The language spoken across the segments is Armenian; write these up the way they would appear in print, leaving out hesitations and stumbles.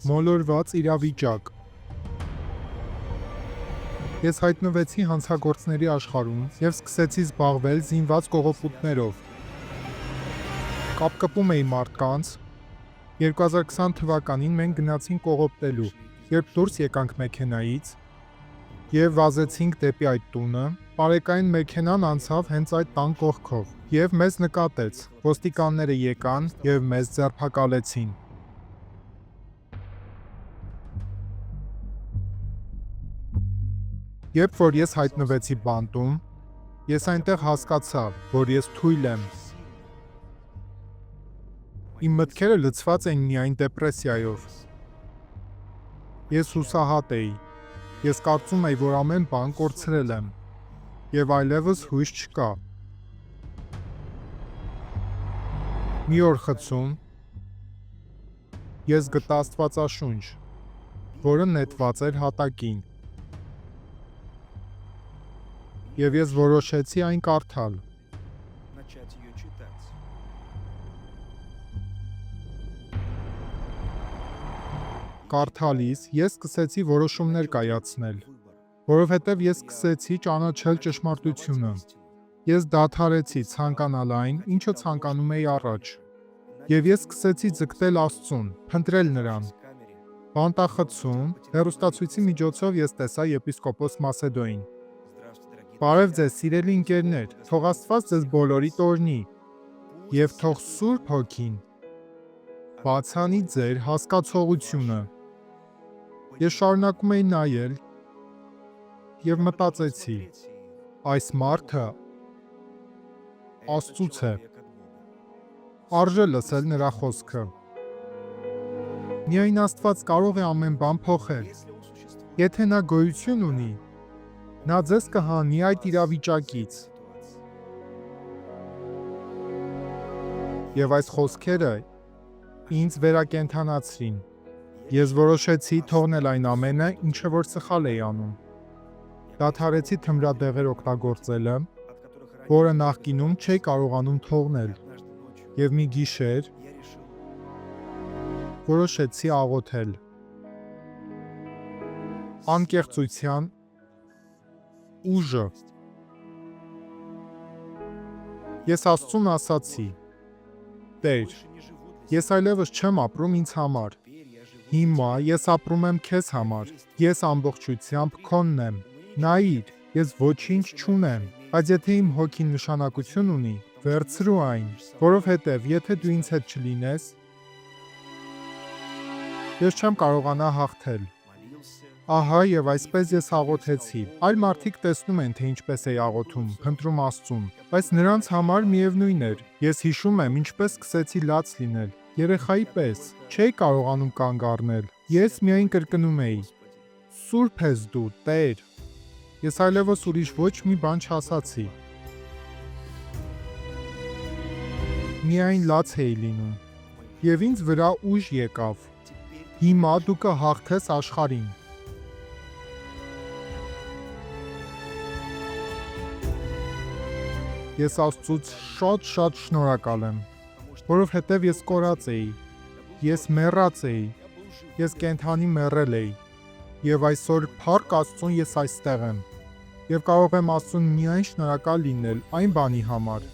Մոլորված իրավիճակ։ Ես հայտնվեցի հանցագործների աշխարհում և սկսեցի զբաղվել զինված կողոպուտներով։ Կապկպում էի մարդկանց։ 2020 թվականին մենք գնացինք կողոպտելու, երբ դուրս եկանք մեքենայից և վազեցինք դեպի այդ տունը, պարեկային մեքենան անցավ հենց այդ տան կողքով և մեզ նկատեց։ Ոստիկանները եկան և մեզ ձերբակալեցին։ Երբ որ ես հայտնվեցի բանտում, ես այնտեղ հասկացա, որ ես թույլ եմ։ Իմ մտքերը լցված էին միայն դեպրեսիայով։ Ես հուսահատ էի։ Ես կարծում էի, որ ամեն բան կորցրել եմ, և այլևս հույս չկա։ Մի օր խցում, ես գտա աստվածաշունչ, որը նետված էր հատակին, և ես որոշեցի այն կարդալ։ Կարդալիս ես սկսեցի որոշումներ կայացնել, որովհետև ես սկսեցի ճանաչել ճշմարտությունը։ Ես դադարեցի ցանկանալ այն, ինչը ցանկանում էի առաջ, և ես սկսեցի ձգտել Աստծուն, փնտրել Նրան։ Բանտախցում, հեռուստացույցի միջոցով ես տեսա եպիսկոպոս Մասեդոին։ Բարև ձեզ, սիրելի ընկերներ, թող Աստված ձեզ բոլորիդ օրհնի, և թող Սուրբ Հոգին բացանի ձեր հասկացողությունը։ Ես շարունակում էի նայել և մտածեցի. այս մարդը Աստծուց է, արժե լսել նրա խոսքը։ Միայն Աստված կարող է ամեն բան փոխել։ Եթե նա գոյություն ունի, նա ձեզ կհանի այդ իրավիճակից։ Եվ այս խոսքերը ինձ վերակենդանացրին։ Ես որոշեցի թողնել այն ամենը, ինչը որ սխալ էի անում։ Դադարեցի թմրադեղեր օգտագործելը, որը նախկինում չէի կարողանում թողնել, և մի գիշեր որոշեցի աղոթել։ Անկեղծության ուժը։ Ես Աստծուն ասացի. Տեր, ես այլևս չեմ ապրում ինձ համար։ Հիմա ես ապրում եմ քեզ համար։ Ես ամբողջությամբ քոնն եմ։ Նայիր, ես ոչինչ չունեմ, բայց եթե իմ հոգին նշանակություն ունի, վերցրու այն, որովհետև եթե դու ինձ հետ չլինես, ես չեմ կարողանա հաղթել։ Ահա և այսպես ես աղոթեցի։ Այլ մարդիկ տեսնում են, թե ինչպես էի աղոթում, փնտրում Աստծուն, բայց նրանց համար միևնույն էր։ Ես հիշում եմ, ինչպես սկսեցի լաց լինել, երեխայի պես, չէի կարողանում կանգ առնել։ Ես միայն կրկնում էի. Սուրբ ես դու, Տեր։ Ես այլևս ուրիշ ոչ մի բան չասացի։ Միայն լաց էի լինում, և ինձ վրա ուժ եկավ։ Հիմա դու կհաղթես աշխարհին։ Ես Աստծուց շատ շնորհակալ եմ, որովհետև ես կորած էի, ես մեռած էի, ես կենդանի մեռել էի, և այսօր փառք Աստծուն ես այստեղ եմ, և կարող եմ Աստծուն միայն շնորհակալ լինել այն բանի համար,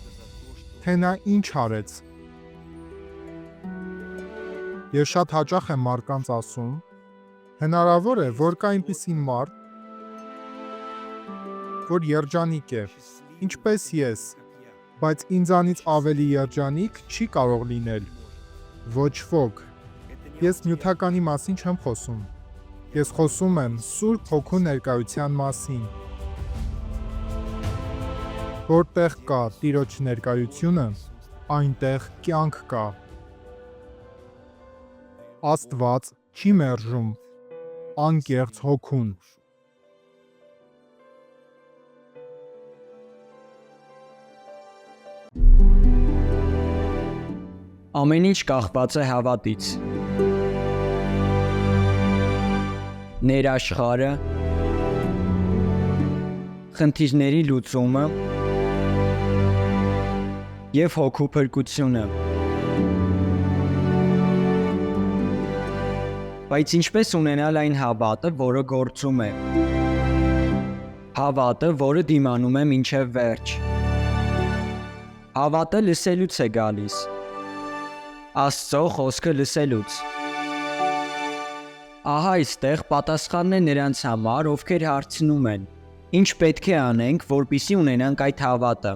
թե նա ինչ արեց։ Ես շատ հաճախ եմ մարդկանց ասում. հնարավոր է, որ կա այնպիսի մարդ, որ երջանիկ է, ինչպես ես, բայց ինձանից ավելի երջանիկ չի կարող լինել։ Ոչ ոք։ Ես նյութականի մասին չեմ խոսում։ Ես խոսում եմ Սուրբ Հոգու ներկայության մասին։ Որտեղ կա Տիրոջ ներկայությունը, այնտեղ կյանք կա։ Աստված չի մերժում անկեղծ հոգուն։ Ամեն ինչ կախված է հավատից։ Ներաշխարհը, խնդիրների լուծումը և հոգու փրկությունը։ Բայց ինչպես ունենալ այն հավատը, որը գործում է։ Հավատը, որը դիմանում է մինչև վերջ։ Հավատը լսելուց է գալիս։ Աստծո խոսքը լսելուց։ Ահա այստեղ պատասխանն է նրանց համար, ովքեր հարցնում են. ինչ պետք է անենք, որպեսզի ունենանք այդ հավատը։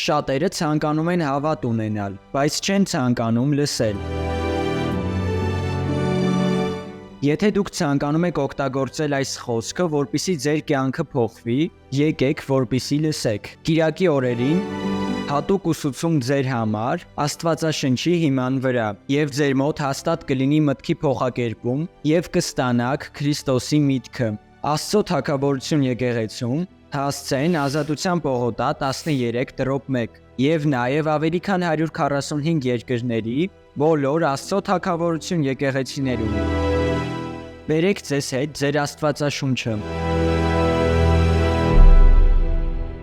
Շատերը ցանկանում են հավատ ունենալ, բայց չեն ցանկանում լսել։ Եթե դուք ցանկանում եք օգտագործել այս խոսքը, որպեսզի ձեր կյանքը փոխվի, եկեք, որպեսզի լսեք։ Կիրակի օրերին հատուկ ուսուցում ձեր համար Աստվածաշնչի հիման վրա, եւ ձեր մոտ հաստատ կլինի մտքի փոխակերպում եւ կստանաք Քրիստոսի միտքը։ Աստծո թագավորություն եկեղեցում հասցեն Ազատության պողոտա 13:1 եւ նաեւ ավելի քան 145 երկրների բոլոր Աստծո թագավորություն եկեղեցիներում։ Բերեք ձեզ հետ ձեր Աստվածաշունչը։